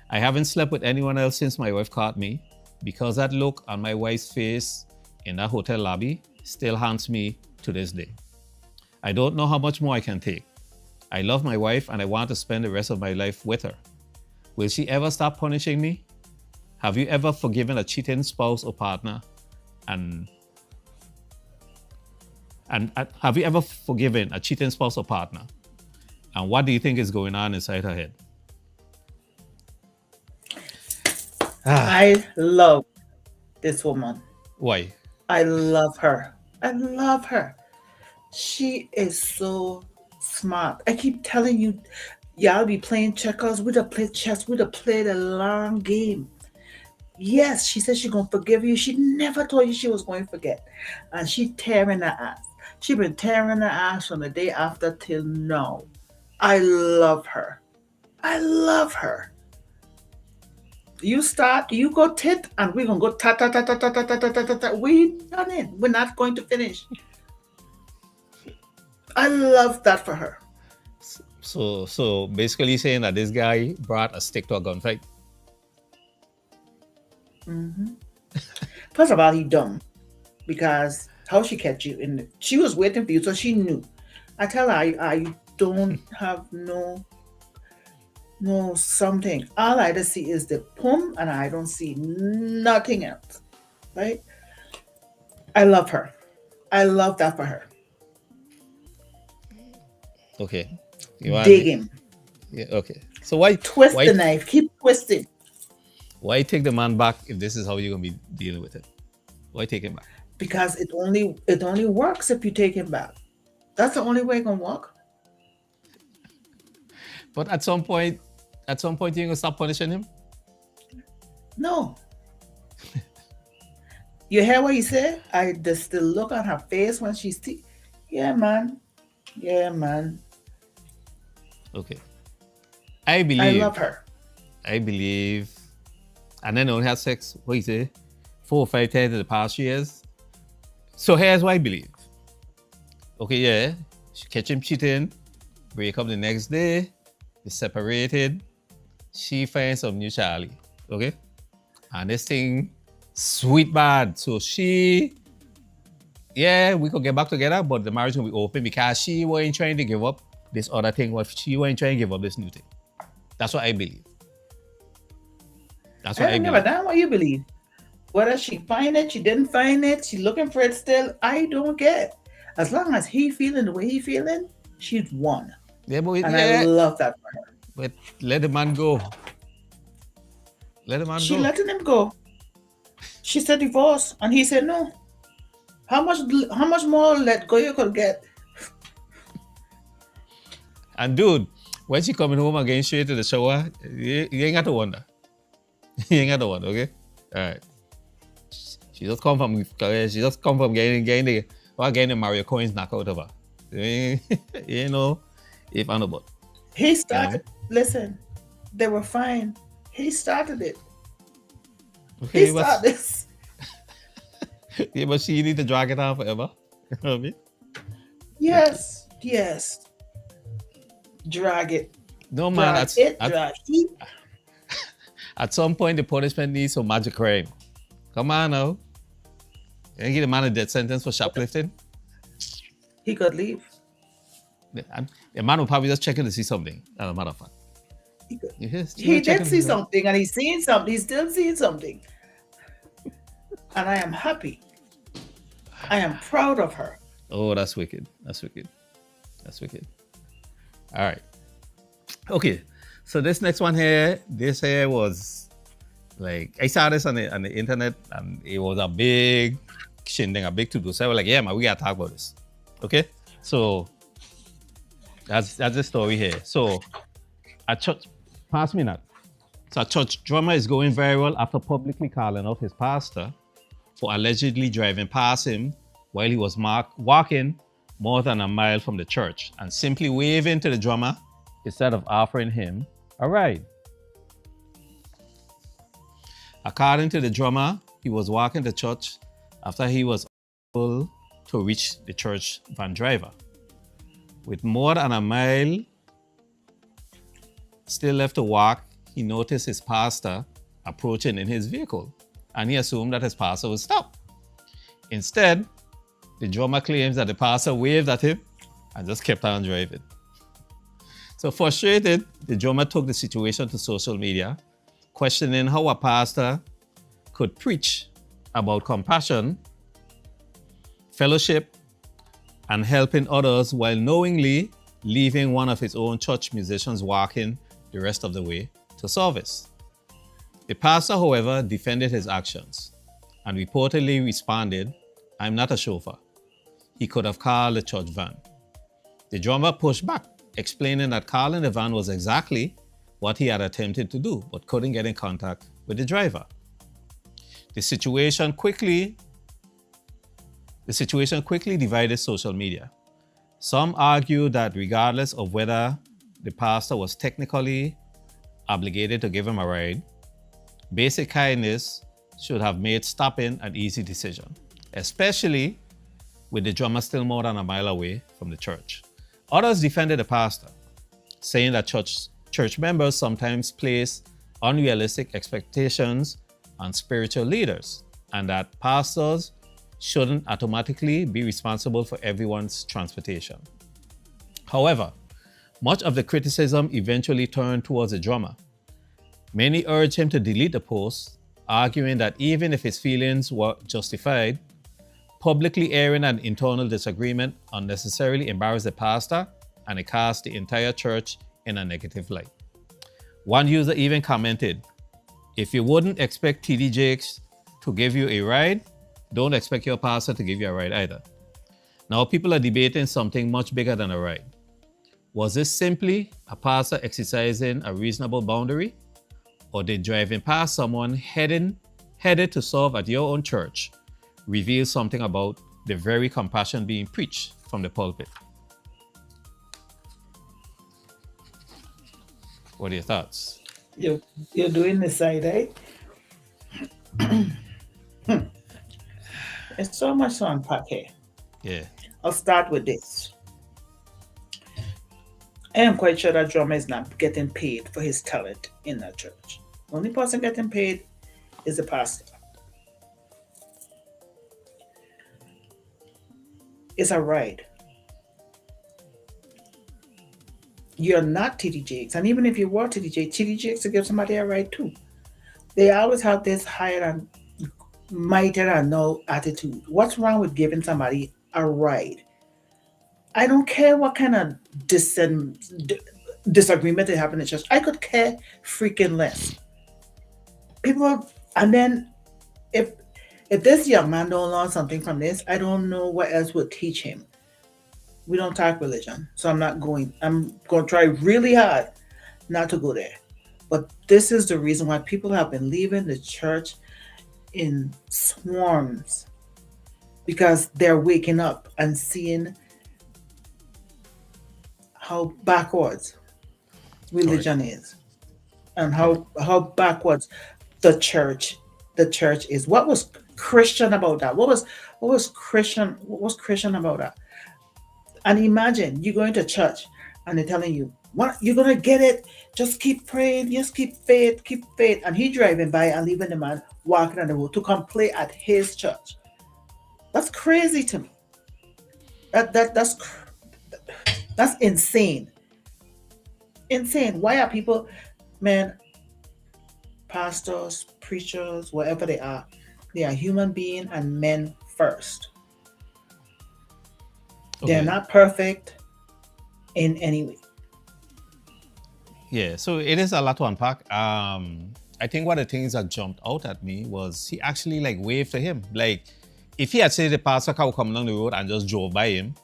I haven't slept with anyone else since my wife caught me because that look on my wife's face in that hotel lobby still haunts me to this day. I don't know how much more I can take. I love my wife and I want to spend the rest of my life with her. Will she ever stop punishing me? Have you ever forgiven a cheating spouse or partner? And have you ever forgiven a cheating spouse or partner? And what do you think is going on inside her head? I love this woman. Why? I love her. I love her. She is so smart. I keep telling you, y'all be playing checkers. We'd have played chess. We'd have played a long game. Yes, she said she's gonna forgive you. She never told you she was going to forget. And she tearing her ass. She been tearing her ass from the day after till now. I love her. I love her. You start, you go tit, and we're gonna go ta ta ta ta ta ta ta ta ta ta ta. We done it. We're not going to finish. I love that for her. So basically saying that this guy brought a stick to a gunfight. First of all, he dumb because how she catch you in? She was waiting for you, so she knew. I tell her I don't have no something. All I just see is the pum, and I don't see nothing else. Right? I love her. I love that for her. Okay. Dig him. Yeah, okay. So why Twist the knife. Keep twisting. Why take the man back if this is how you're gonna be dealing with it? Why take him back? Because it only works if you take him back. That's the only way it can work. But at some point you're gonna stop punishing him? No. You hear what he said? Just the look on her face when she's yeah, man. Yeah, man. Okay. I believe. I love her. I believe. And then they only had sex, what you say, 4 or 5 times in the past years. So here's what I believe. Okay, yeah. She catch him cheating, break up the next day, they separated. She finds some new Charlie. Okay? And this thing, sweet bad. So we could get back together, but the marriage will be open because she wasn't trying to give up this other thing. She wasn't trying to give up this new thing. That's what I believe. That's what I believe. That's what you believe. Whether she find it, she didn't find it, she's looking for it still, I don't care. As long as he feeling the way he feeling, she's won. Yeah, but I love that for her. But let the man go. Let the man go. She letting him go. She said divorce, and he said no. How much more let go you could get? And dude, when she coming home again straight to the shower, you ain't got to wonder. You ain't got to wonder, okay? All right. She just come from getting the Mario coins knocked out of her. You know, if I know but. He started. Listen, they were fine. He started it. Okay, he started this. Yeah, but she need to drag it on forever. You know what I mean? Yes. Yes. Drag it. No man, drag it. At some point, the punishment needs some magic crime. Come on now. You ain't get a man a death sentence for shoplifting? He could leave. The man will probably just checking to see something, as a matter of fact. He did see something, and he's seeing something. He's still seeing something. And I am happy. I am proud of her. Oh, that's wicked. That's wicked. That's wicked. All right. Okay. So this next one here, this here was like, I saw this on the internet, and it was a big shindig, a big to-do. So I was like, yeah, man, we got to talk about this. Okay? So that's the story here. So a church, pass me that. So a church drummer is going viral after publicly calling out his pastor for allegedly driving past him while he was walking more than a mile from the church and simply waving to the drummer instead of offering him a ride. According to the drummer, he was walking to church after he was able to reach the church van driver. With more than a mile still left to walk, he noticed his pastor approaching in his vehicle, and he assumed that his pastor would stop. Instead, the drummer claims that the pastor waved at him and just kept on driving. So frustrated, the drummer took the situation to social media, questioning how a pastor could preach about compassion, fellowship, and helping others while knowingly leaving one of his own church musicians walking the rest of the way to service. The pastor, however, defended his actions and reportedly responded, "I'm not a chauffeur. He could have called the church van." The drummer pushed back, explaining that calling the van was exactly what he had attempted to do, but couldn't get in contact with the driver. The situation quickly divided social media. Some argued that regardless of whether the pastor was technically obligated to give him a ride, basic kindness should have made stopping an easy decision, especially with the drummer still more than a mile away from the church. Others defended the pastor, saying that church members sometimes place unrealistic expectations on spiritual leaders and that pastors shouldn't automatically be responsible for everyone's transportation. However, much of the criticism eventually turned towards the drummer. Many urged him to delete the post, arguing that even if his feelings were justified, publicly airing an internal disagreement unnecessarily embarrassed the pastor and it cast the entire church in a negative light. One user even commented, "If you wouldn't expect TD Jakes to give you a ride, don't expect your pastor to give you a ride either." Now people are debating something much bigger than a ride. Was this simply a pastor exercising a reasonable boundary? Or did driving past someone headed to serve at your own church reveal something about the very compassion being preached from the pulpit? What are your thoughts? You're doing the side eye. There's so much to unpack here. Yeah. I'll start with this. I am quite sure that drummer is not getting paid for his talent in that church. The only person getting paid is the pastor. It's a ride. You're not TD Jakes. And even if you were TD Jakes to give somebody a ride too. They always have this higher and mightier and no attitude. What's wrong with giving somebody a ride? I don't care what kind of disagreement they have in the church. I could care freaking less. People, and then if this young man don't learn something from this, I don't know what else would teach him. We don't talk religion, so I'm going to try really hard not to go there. But this is the reason why people have been leaving the church in swarms, because they're waking up and seeing how backwards religion is and how backwards the church is. What was Christian about that? What was Christian about that? And imagine you going to church and they're telling you, "What, you're gonna get it, just keep praying, just keep faith," and he driving by and leaving the man walking on the road to come play at his church. That's crazy to me. That's insane. Insane. Why are people, man, pastors, preachers, whatever they are human beings and men first. Okay. They're not perfect in any way. Yeah, so it is a lot to unpack. I think one of the things that jumped out at me was he actually waved to him. Like, if he had said the pastor could come along the road and just drove by him,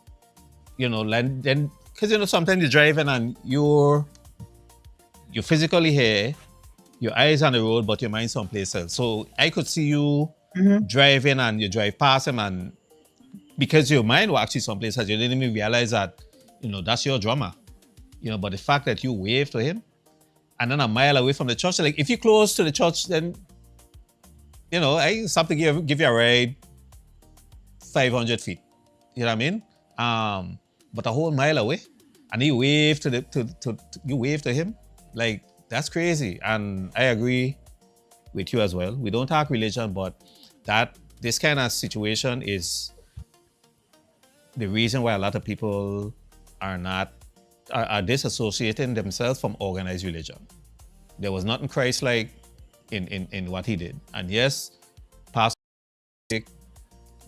then because sometimes you're driving and you're physically here, your eyes on the road, but your mind someplace else. So I could see you driving and you drive past him, and because your mind was actually someplace else, you didn't even realize that, that's your drummer. But the fact that you waved to him and then a mile away from the church, like if you're close to the church, then, I stop to give you a ride 500 feet. You know what I mean? But a whole mile away, and you wave you wave to him, like that's crazy. And I agree with you as well. We don't talk religion, but this kind of situation is the reason why a lot of people are disassociating themselves from organized religion. There was nothing Christ-like in what he did. And yes, pastor,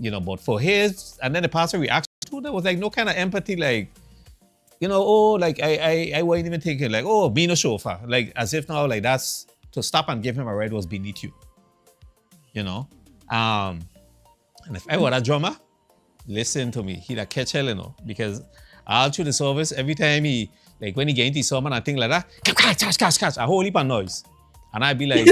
but for his, and then the pastor reaction too, there was no kind of empathy, you know, oh, like I wasn't even thinking like, oh, being a chauffeur, like as if now like that's to stop and give him a ride was beneath you, you know. And if I were a drummer, listen to me, he'd a catch hell, you know, because all through the service, every time he like when he get into sermon and things like that, catch, a whole heap of noise, and I'd be like.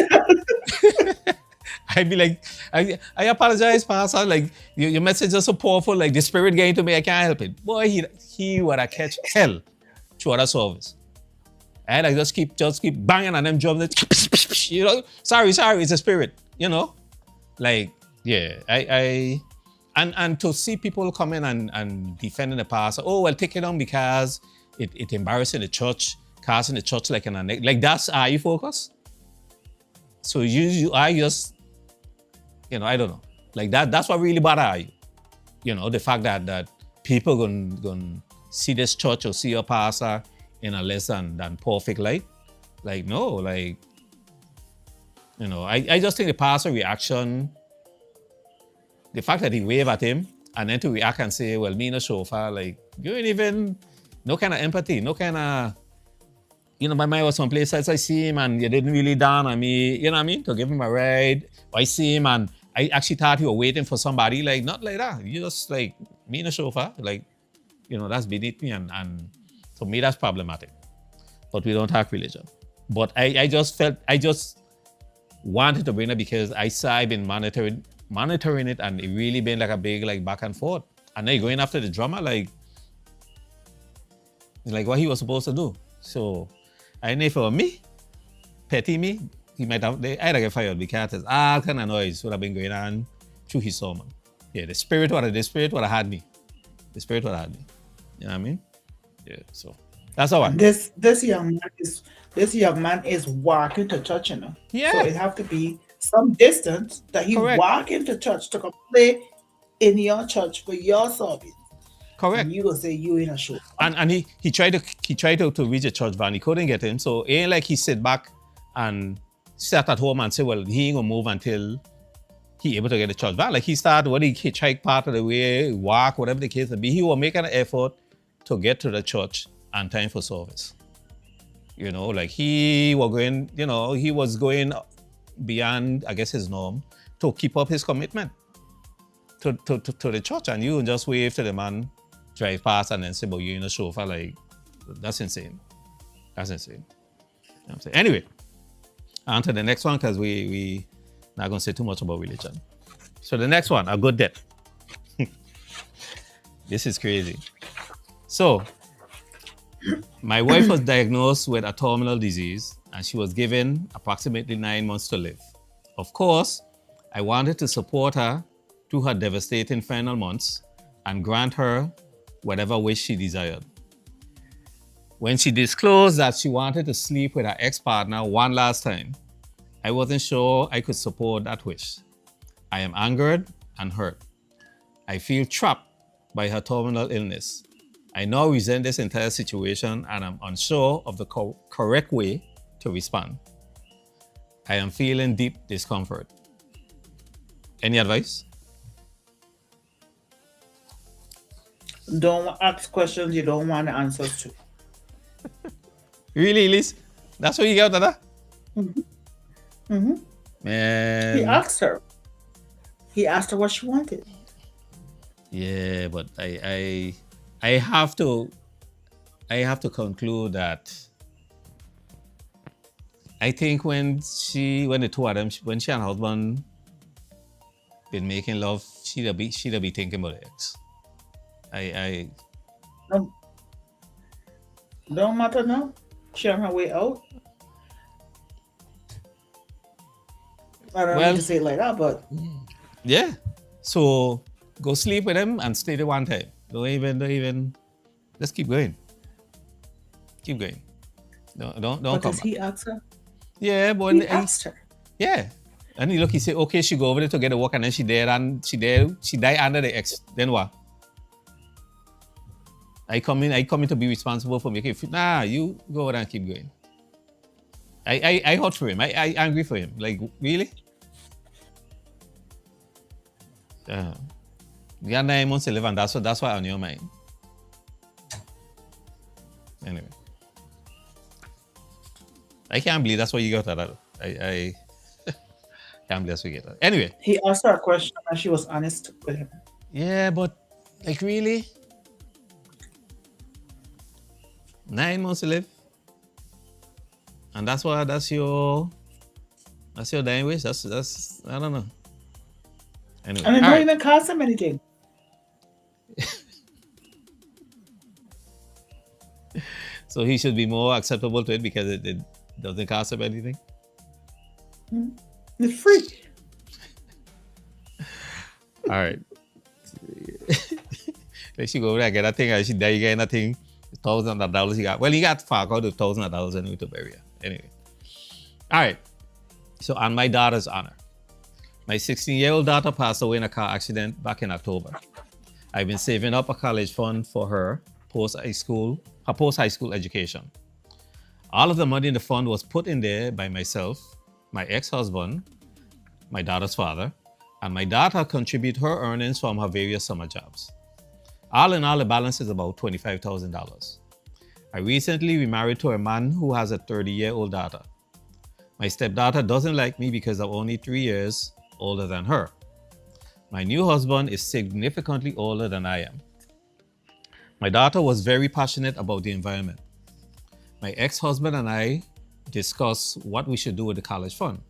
I'd be like, I apologize, Pastor. Like your message is so powerful. Like the spirit getting to me, I can't help it. Boy, he would have catch hell through other service. And I just keep banging on them drums. You know, sorry, it's a spirit. You know, like yeah, and to see people coming and defending the pastor. Oh well, take it on because it embarrassing the church, casting the church like like that's how you focus. So I just. You know, I don't know. Like that's what really bothers you. You know, the fact that people gonna see this church or see your pastor in a less than perfect light. Like, no, like, you know, I just think the pastor reaction, the fact that he waved at him and then to react and say, well, me no chauffeur, like, you ain't even, no kind of empathy, no kind of, you know, my mind was someplace else I see him and you didn't really down on me, you know what I mean, to give him a ride. I see him and I actually thought you were waiting for somebody, like, not like that. You just, like, me in a chauffeur, like, you know, that's beneath me. And to me, that's problematic. But we don't talk religion. But I just wanted to bring it because I've been monitoring it and it really been like a big, like, back and forth. And then going after the drummer, like what he was supposed to do. So, I know for me, petty me, he might have, I'd get fired because all kind of noise would have been going on through his sermon. Yeah, the spirit would have had me. The spirit would have had me. You know what I mean? Yeah, so that's all right. This young man is walking to church, you know. Yeah. So it have to be some distance that he walk into church to come play in your church for your service. Correct. And you gonna say you in a show. And he tried to reach a church van. He couldn't get in. So it ain't like he sit back and sat at home and say, well, he ain't gonna move until he able to get the church van. Like he started when he hitchhiked part of the way, walk, whatever the case may be. He was making an effort to get to the church on time for service. You know, like he was going beyond, I guess, his norm to keep up his commitment to the church. And you just wave to the man, drive past and then say, but you're in a chauffeur. Like, that's insane. That's insane. You know what I'm saying? Anyway, on to the next one because we not going to say too much about religion. So the next one, a good death. This is crazy. So, my wife was diagnosed with a terminal disease and she was given approximately 9 months to live. Of course, I wanted to support her through her devastating final months and grant her whatever wish she desired. When she disclosed that she wanted to sleep with her ex-partner one last time, I wasn't sure I could support that wish. I am angered and hurt. I feel trapped by her terminal illness. I now resent this entire situation and I'm unsure of the correct way to respond. I am feeling deep discomfort. Any advice? Don't ask questions you don't want answers to. Really, Liz? That's what you got, Dada? Mm-hmm. Man. He asked her. He asked her what she wanted. Yeah, but I have to conclude that I think when she and her husband been making love, she'd be thinking about the ex. Don't matter now. She on her way out. I don't need to say it like that, but yeah. So go sleep with him and stay there one time. Don't even. Just keep going. Keep going. Don't come does back. he ask her? Yeah, but He asked her. Yeah. And he said, okay, she go over there to get a work and then she died under the ex. Then what? I come in to be responsible for making food. Nah, you go over there and keep going. I hurt for him. I angry for him. Like, really? You got 9 months to live and that's why on your mind. Anyway. I can't believe that's what you got that. I can't believe that's what you get that. Anyway. He asked her a question and she was honest with him. Yeah, but like really? 9 months to live? And that's your dying wish? That's I don't know. Anyway. And it don't even cost him anything. So he should be more acceptable to it because it doesn't cost him anything? It's free. All right. Let you go over there, get that thing, and she there you get nothing. $1,000 he got. Well, he got far out of $1,000 anyway to bury her. Anyway. All right. So on my daughter's honor. My 16-year-old daughter passed away in a car accident back in October. I've been saving up a college fund for her post-high school education. All of the money in the fund was put in there by myself, my ex-husband, my daughter's father, and my daughter contribute her earnings from her various summer jobs. All in all, the balance is about $25,000. I recently remarried to a man who has a 30-year-old daughter. My stepdaughter doesn't like me because I'm only 3 years older than her. My new husband is significantly older than I am. My daughter was very passionate about the environment. My ex-husband and I discussed what we should do with the college fund.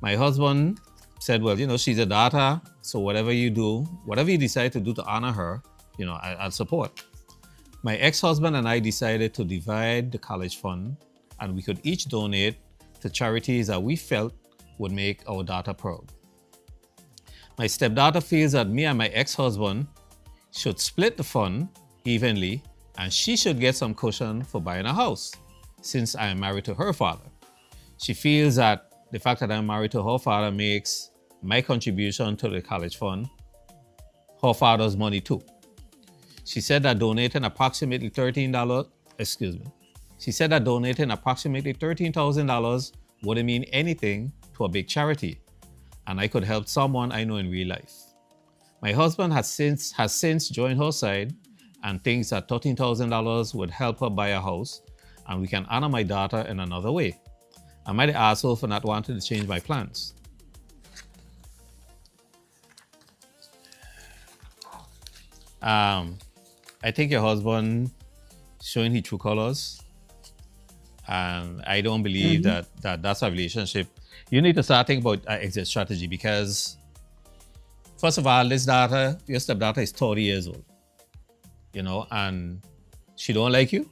My husband said, well, she's a daughter, so whatever you decide to do to honor her, I'll support. My ex-husband and I decided to divide the college fund, and we could each donate to charities that we felt would make our daughter proud. My stepdaughter feels that me and my ex-husband should split the fund evenly, and she should get some cushion for buying a house, since I am married to her father. She feels that the fact that I'm married to her father makes my contribution to the college fund her father's money too. She said that donating approximately $13,000 wouldn't mean anything to a big charity, and I could help someone I know in real life. My husband has since joined her side and thinks that $13,000 would help her buy a house, and we can honor my daughter in another way. Am I the asshole for not wanting to change my plans? I think your husband showing his true colors, and I don't believe that's a relationship. You need to start thinking about exit strategy because, first of all, your stepdaughter is 30 years old, and she don't like you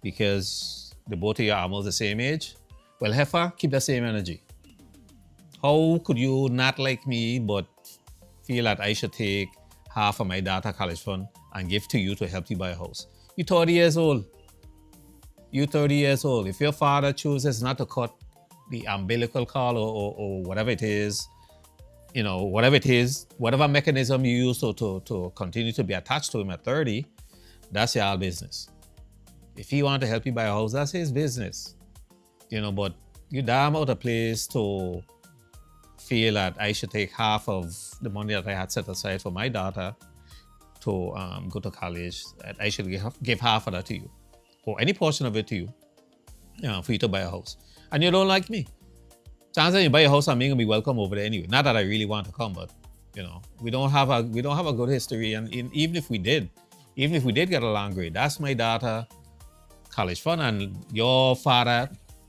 because the both of you are almost the same age. Well, heifer, keep the same energy. How could you not like me but feel that I should take half of my daughter's college fund and give to you to help you buy a house? You're 30 years old. If your father chooses not to cut the umbilical cord or whatever it is, whatever mechanism you use to continue to be attached to him at 30, that's your business. If he wants to help you buy a house, that's his business. But you're damn out of place to feel that I should take half of the money that I had set aside for my daughter to go to college. I should give half of that to you, or any portion of it to you, for you to buy a house. And you don't like me. Chances you buy a house, I'm gonna be welcome over there anyway. Not that I really want to come, but we don't have a good history. And even if we did get along great, that's my daughter college fund, and your father,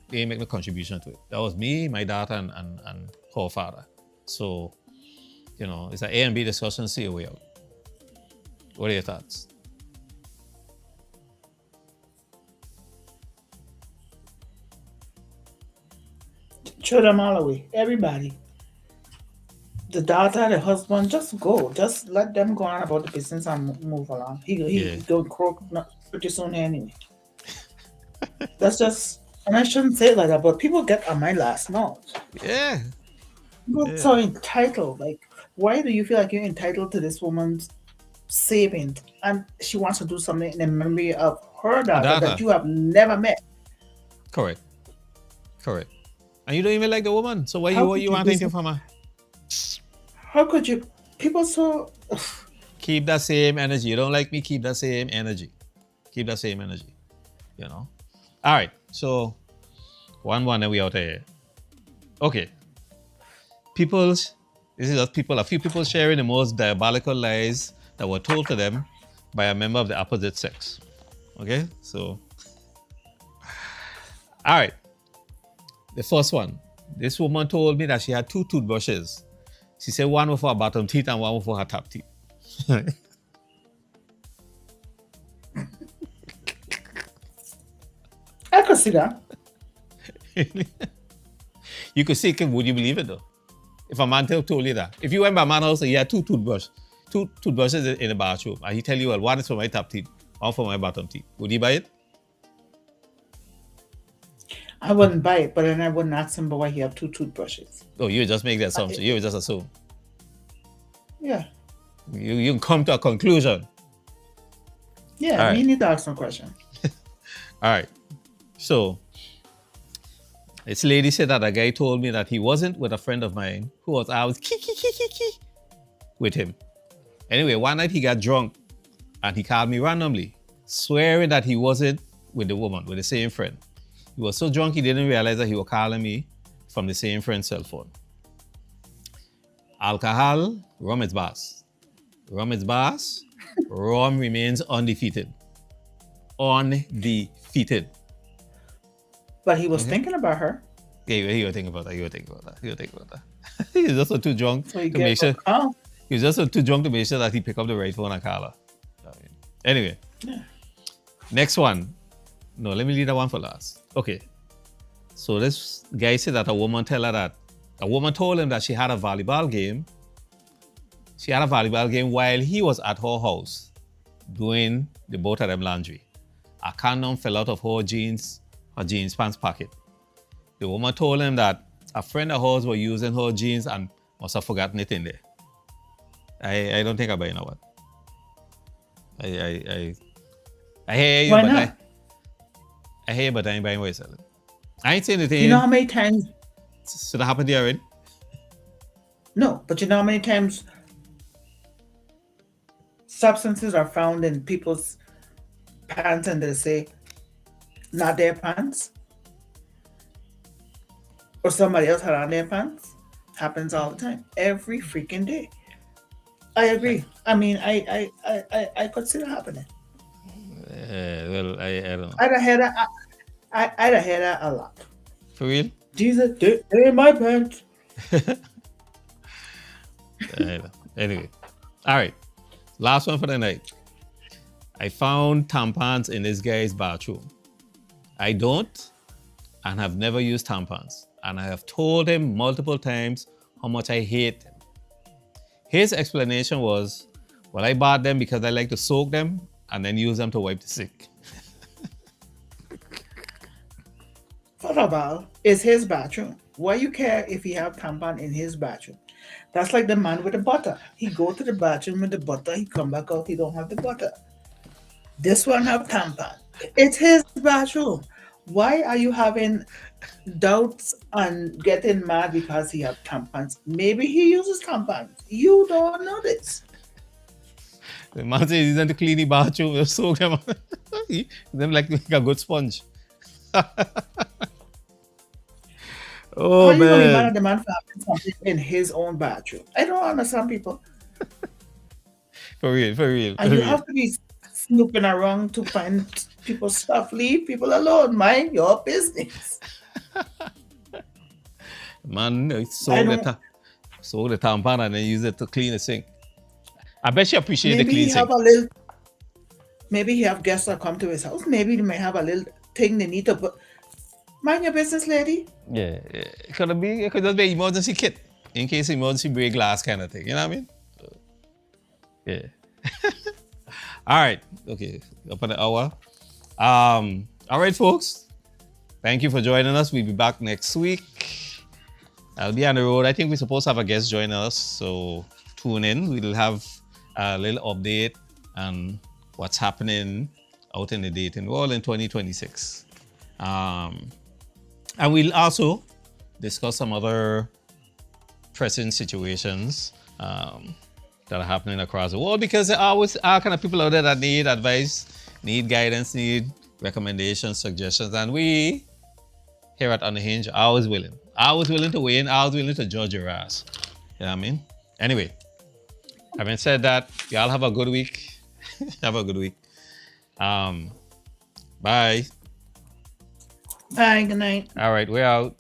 they make no contribution to it. That was me, my daughter, and her father. So, it's an A and B discussion, see a way out. What are your thoughts? Throw them all away. Everybody. The daughter, the husband, just go. Just let them go on about the business and move along. He don't croak pretty soon anyway. That's just, and I shouldn't say it like that, but people get on my last note. Yeah. People so entitled. Like, why do you feel like you're entitled to this woman's savings and she wants to do something in memory of her daughter that you have never met? Correct. And you don't even like the woman, so what you want anything from her? How could you? People so keep that same energy. You don't like me? Keep that same energy. you know. All right, so 1-1 and we out of here. Okay. This is just people, a few people sharing the most diabolical lies that were told to them by a member of the opposite sex. Okay, so, all right. The first one, this woman told me that she had 2 toothbrushes. She said one was for her bottom teeth and one was for her top teeth. I could see that. You could see, would you believe it though? If a man told you that. If you went by a man's house and he had 2 toothbrushes in the bathroom, and he tell you, well, one is for my top teeth, one for my bottom teeth, would you buy it? I wouldn't buy it, but then I wouldn't ask him, but why he have 2 toothbrushes. Oh, you would just make that assumption. You would just assume. Yeah. You can come to a conclusion. Yeah, All you right. need to ask some question. All right. So, this lady said that a guy told me that he wasn't with a friend of mine who was out with him. Anyway, one night he got drunk and he called me randomly, swearing that he wasn't with the woman, with the same friend. He was so drunk he didn't realize that he was calling me from the same friend's cell phone. Alcohol, rum is boss. Rum is boss. Rum remains undefeated. Undefeated. But he was thinking about her. Yeah, he was thinking about that. He was thinking about that. He was just too drunk So he to make sure. calm. He was just too drunk to make sure that he pick up the right phone and call her. Anyway, next one. No, let me leave that one for last. Okay. So this guy said that a woman told him that she had a volleyball game. She had a volleyball game while he was at her house doing the both of them laundry. A condom fell out of her jeans pants pocket. The woman told him that a friend of hers was using her jeans and must have forgotten it in there. I don't think I'm buying that one. I hear you, Why but not? I hear you, but I ain't buying what you're selling. I ain't saying anything. You know how many times? Should that happen to you already? No, but you know how many times substances are found in people's pants and they say, not their pants? Or somebody else had on their pants? Happens all the time. Every freaking day. I agree. I mean, I could see that happening. Well, I don't know. I'd have had that a lot. For real? Jesus, they're in my pants. Anyway. All right. Last one for the night. I found tampons in this guy's bathroom. I don't and have never used tampons. And I have told him multiple times how much I hate them. His explanation was, well, I bought them because I like to soak them and then use them to wipe the sink. First of all, it's his bathroom. Why you care if he have tampon in his bathroom? That's like the man with the butter. He go to the bathroom with the butter, he come back out, he don't have the butter. This one have tampon. It's his bathroom. Why are you having doubts and getting mad because he have tampons? Maybe he uses tampons. You don't know this. The man says he's going to clean the bathroom, soak them. Them like a good sponge. Oh, How you gonna be mad man. at the man for having something in his own bathroom? I don't understand people. For real. And you have to be snooping around to find people's stuff. Leave people alone. Mind your business. Man, soak I the, don't- soak the tampon and then use it to clean the sink. I bet you appreciate the Maybe clean he sink. have a little. Maybe he have guests that come to his house. Maybe they may have a little thing they need to put. Mind your business, lady. Yeah. It could just be an emergency kit. In case emergency break glass kind of thing. You know what I mean? Yeah. All right. Okay. Up on the hour. All right, folks. Thank you for joining us. We'll be back next week. I'll be on the road. I think we're supposed to have a guest join us. So tune in. We'll have a little update on what's happening out in the dating world in 2026. And we'll also discuss some other pressing situations that are happening across the world, because there always are kind of people out there that need advice, need guidance, need recommendations, suggestions, and we here at Unhinged are always willing. Always willing to weigh in, always willing to judge your ass. You know what I mean? Anyway, having said that, y'all have a good week. Have a good week. Bye. Bye. Good night. All right, we're out.